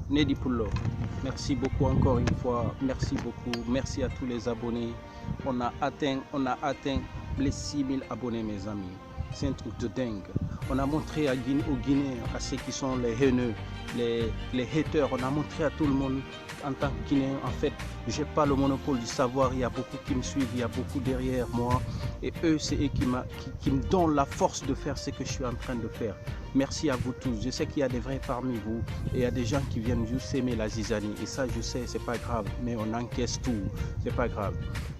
Nedi Pullo. Merci beaucoup encore une fois. Merci beaucoup. Merci à tous les abonnés. On a atteint les 6000 abonnés, mes amis. C'est un truc de dingue. On a montré aux Guinéens, à ceux qui sont les haineux, les haters, on a montré à tout le monde en tant que Guinéen, en fait, j'ai pas le monopole du savoir, il y a beaucoup qui me suivent, il y a beaucoup derrière moi. Et eux, c'est eux qui me donnent la force de faire ce que je suis en train de faire. Merci à vous tous. Je sais qu'il y a des vrais parmi vous et il y a des gens qui viennent juste aimer la zizanie. Et ça, je sais, c'est pas grave, mais on encaisse tout, c'est pas grave.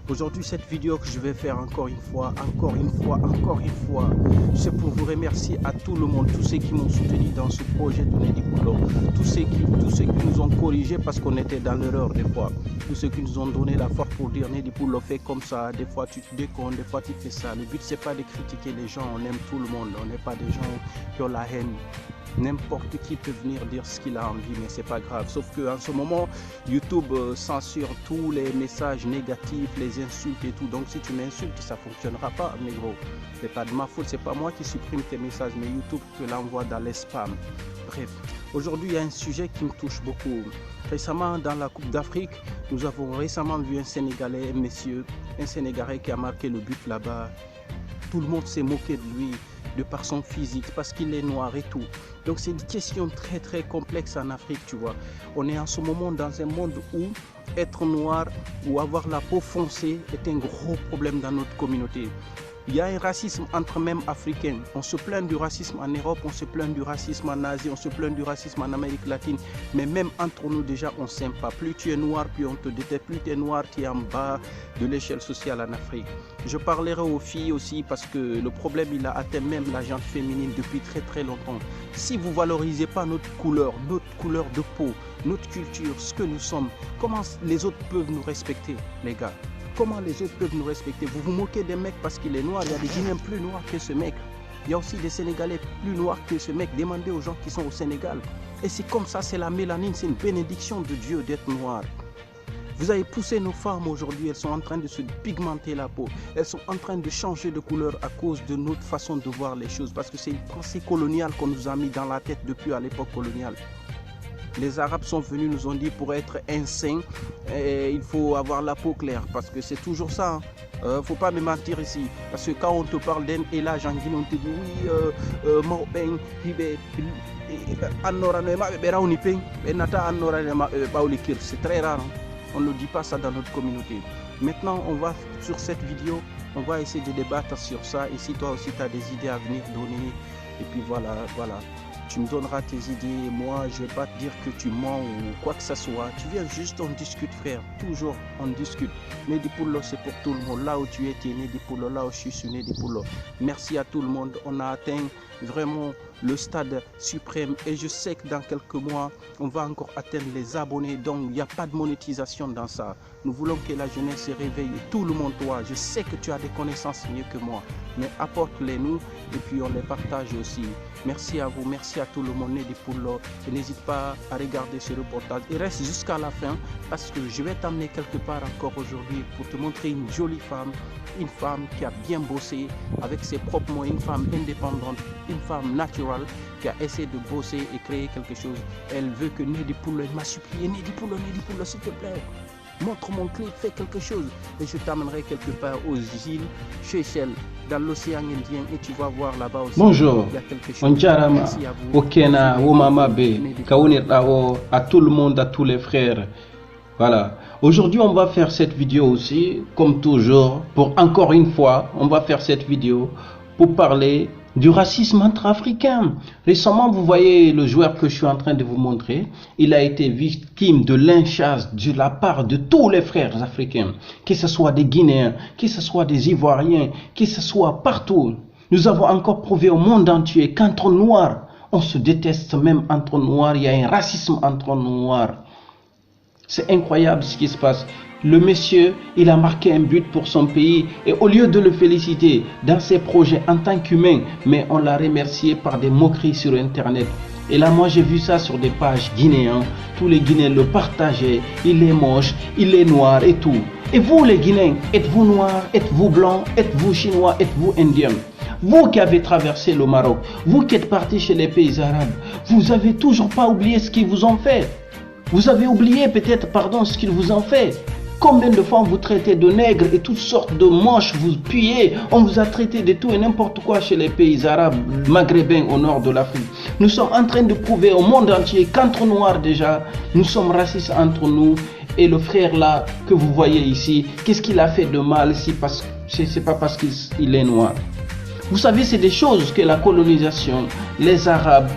Aujourd'hui, cette vidéo que je vais faire encore une fois, c'est pour vous remercier à tout le monde, tous ceux qui m'ont soutenu dans ce projet de Nedi Pullo, tous ceux qui nous ont corrigés parce qu'on était dans l'erreur des fois, tous ceux qui nous ont donné la force pour dire Nedi Pullo fait comme ça, des fois tu te déconnes, des fois tu fais ça. Le but c'est pas de critiquer les gens, on aime tout le monde, on n'est pas des gens qui ont la haine. N'importe qui peut venir dire ce qu'il a envie, mais c'est pas grave. Sauf qu'en ce moment, YouTube censure tous les messages négatifs, les insultes et tout. Donc si tu m'insultes, ça fonctionnera pas, négro. C'est pas de ma faute, c'est pas moi qui supprime tes messages, mais YouTube te l'envoie dans les spams. Bref, aujourd'hui il y a un sujet qui me touche beaucoup. Récemment, dans la Coupe d'Afrique, nous avons récemment vu un Sénégalais, un Sénégalais qui a marqué le but là-bas. Tout le monde s'est moqué de lui, de par son physique, parce qu'il est noir et tout. Donc c'est une question très très complexe en Afrique, tu vois. On est en ce moment dans un monde où être noir ou avoir la peau foncée est un gros problème dans notre communauté. Il y a un racisme entre même africains. On se plaint du racisme en Europe, on se plaint du racisme en Asie, on se plaint du racisme en Amérique latine. Mais même entre nous déjà, on ne s'aime pas. Plus tu es noir, plus on te déteste. Plus tu es noir, tu es en bas de l'échelle sociale en Afrique. Je parlerai aux filles aussi parce que le problème, il a atteint même la gente féminine depuis très très longtemps. Si vous ne valorisez pas notre couleur de peau, notre culture, ce que nous sommes, comment les autres peuvent nous respecter, les gars? Comment les autres peuvent nous respecter? Vous vous moquez des mecs parce qu'il est noir. Il y a des Guinéens plus noirs que ce mec. Il y a aussi des Sénégalais plus noirs que ce mec. Demandez aux gens qui sont au Sénégal. Et c'est comme ça, c'est la mélanine, c'est une bénédiction de Dieu d'être noir. Vous avez poussé nos femmes aujourd'hui, elles sont en train de se pigmenter la peau. Elles sont en train de changer de couleur à cause de notre façon de voir les choses. Parce que c'est une pensée coloniale qu'on nous a mis dans la tête depuis à l'époque coloniale. Les Arabes sont venus, nous ont dit pour être un saint, il faut avoir la peau claire. Parce que c'est toujours ça. Il ne faut pas me mentir ici. Parce que quand on te parle d'un élage en Guinée, on te dit oui, c'est très rare. On ne dit pas ça dans notre communauté. Maintenant, on va sur cette vidéo, on va essayer de débattre sur ça. Et si toi aussi tu as des idées à venir donner, et puis voilà. Tu me donneras tes idées, moi je ne vais pas te dire que tu mens ou quoi que ce soit. Tu viens juste, on discute frère, toujours on discute. Nedi Pullo c'est pour tout le monde, là où tu es, tu es Nedi Pullo, là où je suis Nedi Pullo. Merci à tout le monde, on a atteint vraiment le stade suprême et je sais que dans quelques mois, on va encore atteindre les abonnés, donc il n'y a pas de monétisation dans ça. Nous voulons que la jeunesse se réveille, tout le monde toi, je sais que tu as des connaissances mieux que moi, mais apporte-les nous et puis on les partage aussi. Merci à vous, merci à tout le monde Nedi Pullo et n'hésite pas à regarder ce reportage et reste jusqu'à la fin parce que je vais t'emmener quelque part encore aujourd'hui pour te montrer une jolie femme, une femme qui a bien bossé avec ses propres moyens, une femme indépendante, une femme naturelle qui a essayé de bosser et créer quelque chose. Elle veut que Nedi Pullo, elle m'a supplié, Nedi Pullo s'il te plaît, montre mon clip, fais quelque chose et je t'amènerai quelque part aux îles Seychelles, dans l'océan Indien et tu vas voir là-bas aussi. Bonjour, il y a quelque chose. on jarama, Merci à vous. Okena, Womamabe, Kaunirao, à tout le monde, à tous les frères. Voilà. Aujourd'hui, on va faire cette vidéo aussi, comme toujours, pour encore une fois, on va faire cette vidéo pour parler du racisme intra-africain. Récemment, vous voyez le joueur que je suis en train de vous montrer, il a été victime de lynchage de la part de tous les frères africains, que ce soit des Guinéens, que ce soit des Ivoiriens, que ce soit partout. Nous avons encore prouvé au monde entier qu'entre noirs, on se déteste même entre noirs, il y a un racisme entre noirs. C'est incroyable ce qui se passe. Le monsieur, il a marqué un but pour son pays et au lieu de le féliciter dans ses projets en tant qu'humain, mais on l'a remercié par des moqueries sur Internet. Et là, moi, j'ai vu ça sur des pages guinéennes. Tous les Guinéens le partageaient. Il est moche, il est noir et tout. Et vous, les Guinéens, êtes-vous noirs, êtes-vous blancs, êtes-vous chinois, êtes-vous indiens? Vous qui avez traversé le Maroc, vous qui êtes partis chez les pays arabes, vous n'avez toujours pas oublié ce qu'ils vous ont fait. Vous avez oublié peut-être, pardon, ce qu'ils vous ont fait. Combien de fois on vous traitez de nègres et toutes sortes de moches, vous puyez, on vous a traité de tout et n'importe quoi chez les pays arabes, maghrébins au nord de l'Afrique. Nous sommes en train de prouver au monde entier qu'entre noirs déjà, nous sommes racistes entre nous. Et le frère là que vous voyez ici, qu'est-ce qu'il a fait de mal si c'est pas parce qu'il est noir? Vous savez, c'est des choses que la colonisation, les Arabes,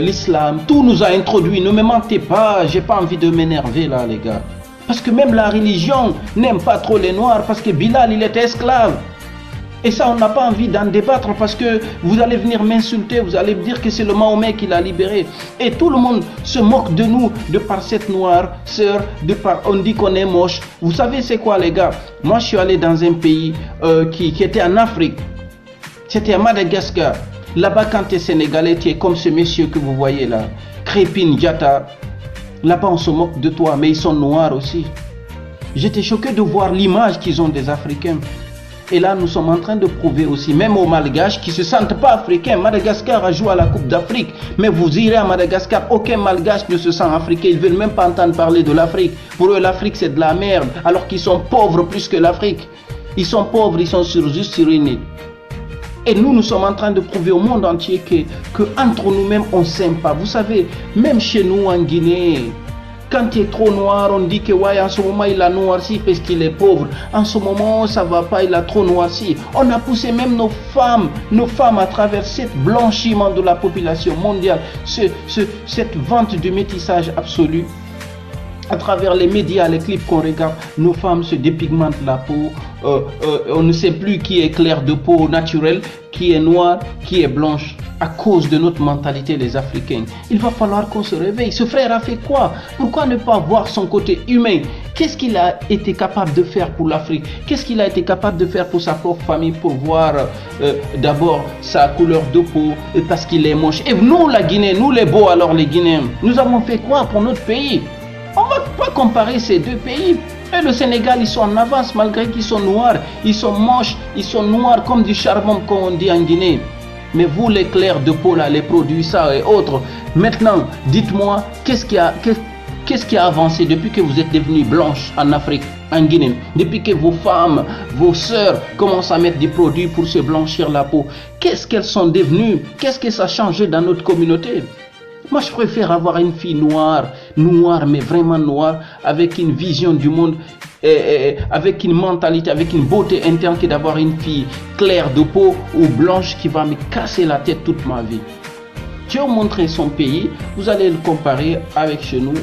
l'islam, tout nous a introduit. Ne me mentez pas, j'ai pas envie de m'énerver là les gars. Parce que même la religion n'aime pas trop les noirs parce que Bilal il était esclave. Et ça on n'a pas envie d'en débattre parce que vous allez venir m'insulter, vous allez me dire que c'est le Mahomet qui l'a libéré. Et tout le monde se moque de nous de par cette noire sœur, de par on dit qu'on est moche. Vous savez c'est quoi les gars? Moi je suis allé dans un pays qui était en Afrique. C'était à Madagascar. Là-bas quand tu es sénégalais, tu es comme ce monsieur que vous voyez là, Crépine Diatta. Là-bas, on se moque de toi, mais ils sont noirs aussi. J'étais choqué de voir l'image qu'ils ont des Africains. Et là, nous sommes en train de prouver aussi, même aux Malgaches qui ne se sentent pas africains. Madagascar a joué à la Coupe d'Afrique. Mais vous irez à Madagascar, aucun Malgache ne se sent africain. Ils ne veulent même pas entendre parler de l'Afrique. Pour eux, l'Afrique, c'est de la merde. Alors qu'ils sont pauvres plus que l'Afrique. Ils sont pauvres, ils sont juste sur une île. Et nous, nous sommes en train de prouver au monde entier que entre nous-mêmes, on ne s'aime pas. Vous savez, même chez nous en Guinée, quand tu es trop noir, on dit que ouais, en ce moment, il a noirci parce qu'il est pauvre. En ce moment, ça ne va pas, il a trop noirci. On a poussé même nos femmes à travers ce blanchiment de la population mondiale, cette vente de métissage absolu. À travers les médias, les clips qu'on regarde, nos femmes se dépigmentent la peau. On ne sait plus qui est clair de peau naturelle, qui est noire, qui est blanche, à cause de notre mentalité les Africains. Il va falloir qu'on se réveille. Ce frère a fait quoi? Pourquoi ne pas voir son côté humain? Qu'est-ce qu'il a été capable de faire pour l'Afrique? Qu'est-ce qu'il a été capable de faire pour sa propre famille, pour voir d'abord sa couleur de peau, parce qu'il est moche? Et nous, la Guinée, nous les beaux, alors les Guinéens, nous avons fait quoi pour notre pays? On ne va pas comparer ces deux pays. Et le Sénégal, ils sont en avance malgré qu'ils sont noirs, ils sont moches, ils sont noirs comme du charbon, comme on dit en Guinée. Mais vous, les clairs de peau, là, les produits, ça et autres, maintenant, dites-moi, qu'est-ce qui a avancé depuis que vous êtes devenus blanches en Afrique, en Guinée? Depuis que vos femmes, vos sœurs commencent à mettre des produits pour se blanchir la peau, qu'est-ce qu'elles sont devenues? Qu'est-ce que ça a changé dans notre communauté? Moi, je préfère avoir une fille noire, mais vraiment noire, avec une vision du monde, avec une mentalité, avec une beauté interne, que d'avoir une fille claire de peau ou blanche qui va me casser la tête toute ma vie. Je vais vous montrer son pays, vous allez le comparer avec chez nous,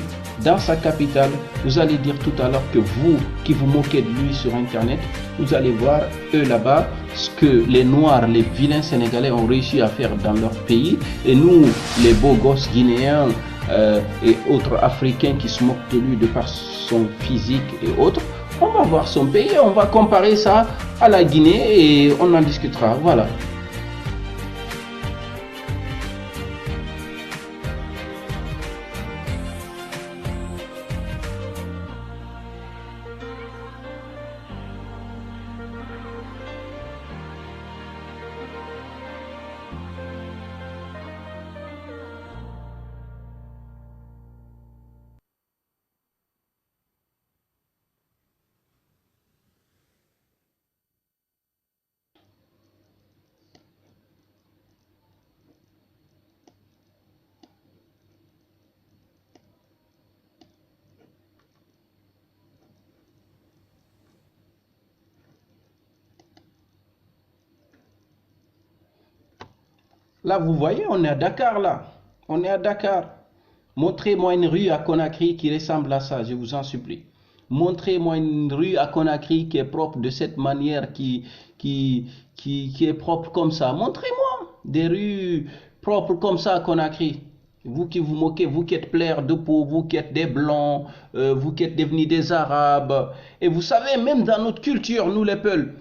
dans sa capitale. Vous allez dire tout à l'heure que vous, qui vous moquez de lui sur Internet, vous allez voir, eux là-bas, ce que les Noirs, les vilains Sénégalais ont réussi à faire dans leur pays. Et nous, les beaux gosses guinéens et autres Africains qui se moquent de lui de par son physique et autres, on va voir son pays, on va comparer ça à la Guinée et on en discutera. Voilà. Là, vous voyez, on est à Dakar, là. On est à Dakar. Montrez-moi une rue à Conakry qui ressemble à ça, je vous en supplie. Montrez-moi une rue à Conakry qui est propre de cette manière, qui est propre comme ça. Montrez-moi des rues propres comme ça à Conakry. Vous qui vous moquez, vous qui êtes plaire de peau, vous qui êtes des blancs, vous qui êtes devenus des arabes. Et vous savez, même dans notre culture, nous les Peuls,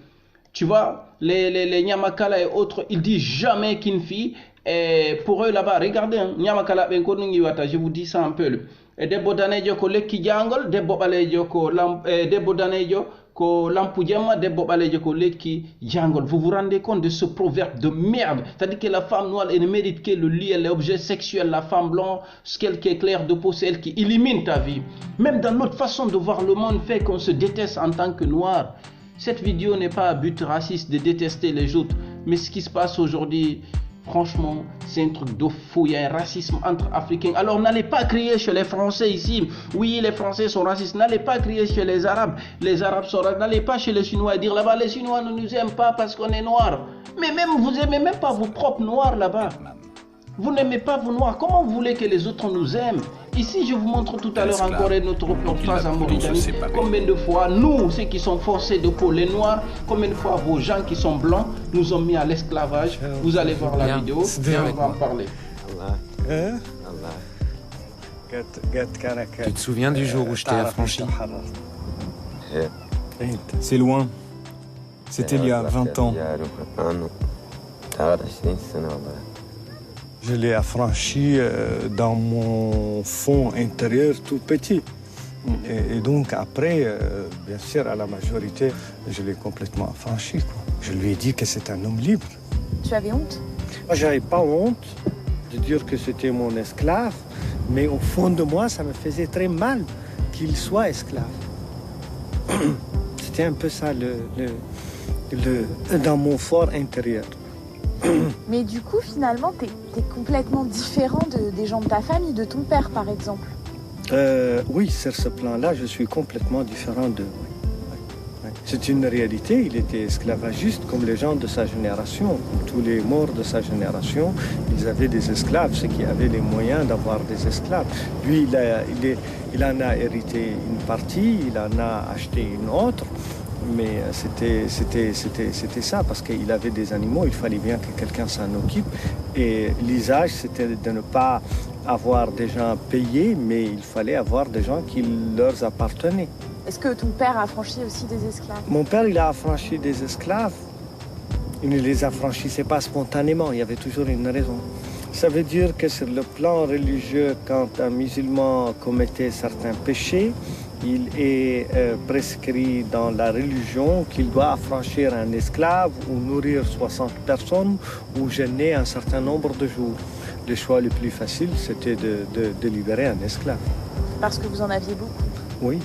tu vois, les Nyamakala et autres, ils disent jamais qu'une fille, et pour eux là-bas, regardez, hein, Nyamakala, je vous dis ça un peu. Et debbo danejo ko lekki jangol, debbo balejo ko debbo danejo Vous vous rendez compte de ce proverbe de merde? C'est-à-dire que la femme noire, elle ne mérite que le lit, elle est objet sexuel. La femme blanche, celle qui est claire de peau, c'est elle qui élimine ta vie. Même dans notre façon de voir le monde fait qu'on se déteste en tant que noir. Cette vidéo n'est pas à but raciste de détester les autres. Mais ce qui se passe aujourd'hui, franchement, c'est un truc de fou. Il y a un racisme entre Africains. Alors n'allez pas crier chez les Français ici. Oui, les Français sont racistes. N'allez pas crier chez les Arabes. Les Arabes sont racistes. N'allez pas chez les Chinois et dire là-bas, les Chinois ne nous aiment pas parce qu'on est noirs. Mais même vous n'aimez même pas vos propres noirs là-bas. Vous n'aimez pas vos noirs. Comment vous voulez que les autres nous aiment? Ici, je vous montre tout à l'heure encore notre reportage en Mauritanie. Combien de fois, nous, ceux qui sont forcés de peau, les noirs, combien de fois vos gens qui sont blancs nous ont mis à l'esclavage? Vous allez voir la vidéo et on va en parler. Tu te souviens du jour où je t'ai affranchi? C'est loin. C'était il y a 20 ans. Je l'ai affranchi dans mon fond intérieur tout petit. Et donc après, bien sûr, à la majorité, je l'ai complètement affranchi, quoi. Je lui ai dit que c'est un homme libre. Tu avais honte? Moi, j'avais pas honte de dire que c'était mon esclave, mais au fond de moi, ça me faisait très mal qu'il soit esclave. C'était un peu ça dans mon fort intérieur. Mais du coup, finalement, t'es complètement différent des gens de ta famille, de ton père, par exemple. Oui, sur ce plan-là, je suis complètement différent d'eux. Oui. C'est une réalité, il était esclavagiste comme les gens de sa génération. Tous les morts de sa génération, ils avaient des esclaves, ceux qui avaient les moyens d'avoir des esclaves. Lui, il en a hérité une partie, il en a acheté une autre. Mais c'était ça, parce qu'il avait des animaux, il fallait bien que quelqu'un s'en occupe. Et l'usage, c'était de ne pas avoir des gens payés, mais il fallait avoir des gens qui leur appartenaient. Est-ce que ton père a affranchi aussi des esclaves? Mon père, il a affranchi des esclaves. Il ne les affranchissait pas spontanément, il y avait toujours une raison. Ça veut dire que sur le plan religieux, quand un musulman commettait certains péchés, il est prescrit dans la religion qu'il doit affranchir un esclave ou nourrir 60 personnes ou jeûner un certain nombre de jours. Le choix le plus facile, c'était de libérer un esclave. Parce que vous en aviez beaucoup? Oui.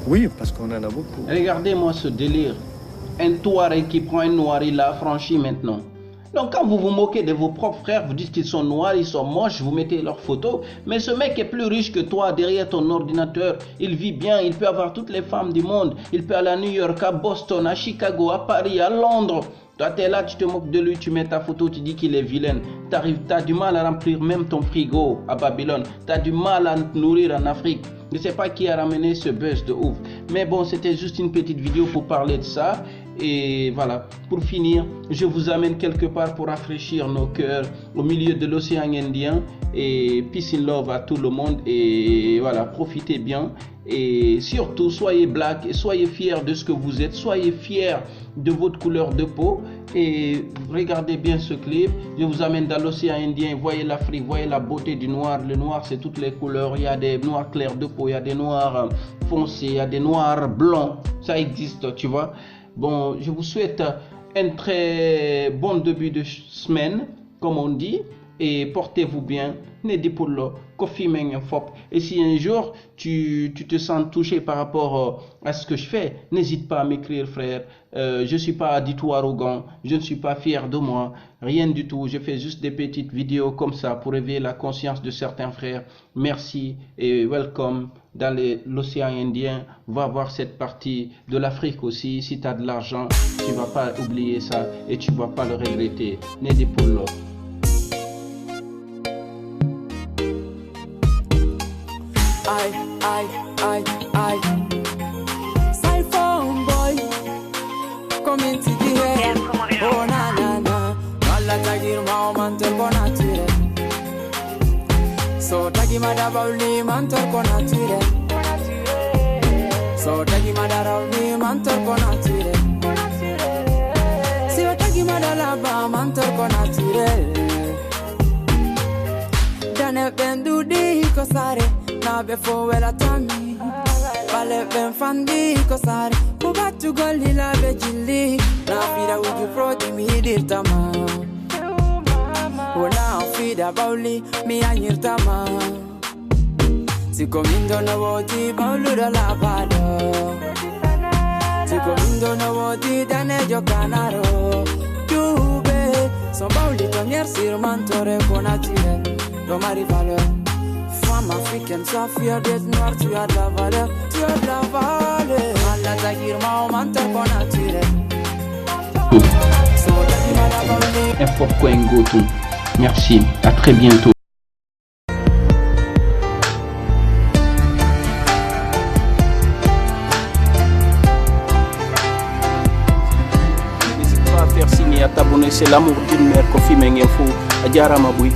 Oui, parce qu'on en a beaucoup. Regardez-moi ce délire. Un Touareg qui prend un noir, il l'a affranchi maintenant. Donc quand vous vous moquez de vos propres frères, vous dites qu'ils sont noirs, ils sont moches, vous mettez leurs photos. Mais ce mec est plus riche que toi derrière ton ordinateur. Il vit bien, il peut avoir toutes les femmes du monde. Il peut aller à New York, à Boston, à Chicago, à Paris, à Londres. Toi, tu es là, tu te moques de lui, tu mets ta photo, tu dis qu'il est vilain. Tu as du mal à remplir même ton frigo à Babylone. Tu as du mal à te nourrir en Afrique. Je ne sais pas qui a ramené ce buzz de ouf. Mais bon, c'était juste une petite vidéo pour parler de ça. Et voilà, pour finir, je vous amène quelque part pour rafraîchir nos cœurs au milieu de l'océan Indien. Et peace and love à tout le monde. Et voilà, profitez bien. Et surtout, soyez black et soyez fiers de ce que vous êtes. Soyez fiers de votre couleur de peau. Et regardez bien ce clip. Je vous amène dans l'océan Indien. Voyez l'Afrique, voyez la beauté du noir. Le noir, c'est toutes les couleurs. Il y a des noirs clairs de peau, il y a des noirs foncés, il y a des noirs blancs. Ça existe, tu vois. Bon, je vous souhaite un très bon début de semaine, comme on dit, et portez-vous bien. Et si un jour tu te sens touché par rapport à ce que je fais, n'hésite pas à m'écrire, frère. Je ne suis pas du tout arrogant, je ne suis pas fier de moi, rien du tout. Je fais juste des petites vidéos comme ça pour éveiller la conscience de certains frères. Merci et welcome dans l'océan Indien. Va voir cette partie de l'Afrique aussi. Si tu as de l'argent, tu ne vas pas oublier ça et tu ne vas pas le regretter. Nedi Pullo. I Cyphone boy coming to the head. Oh na na na Walla tagir ma mantel konatire. So tagi madabawli mantel konatire. So tagi madarawli mantel konatire. Si tagi madalaba mantel konatire. Dane bendu di kosare. Na before wela tami Bale ben fandi kosar Kubatu goli la vejili Na fida uju prodi mi dirtama Wana fida bauli mi anyirtama Siko mindo na woti baulu da la bado Siko mindo na woti dane jo canaro Dube son bauli tonier sir mantore konatire Do mari valeur Femme africaine, ça fière d'être noire, tu as de la valeur, tu as de la valeur. Allah t'agir, ma menteur qu'on a tiré. Info Kwengoto. Merci, à très bientôt. N'hésite pas à faire signer, à t'abonner, c'est l'amour d'une mère, Kofi Mengenfo, Adiara Maboui.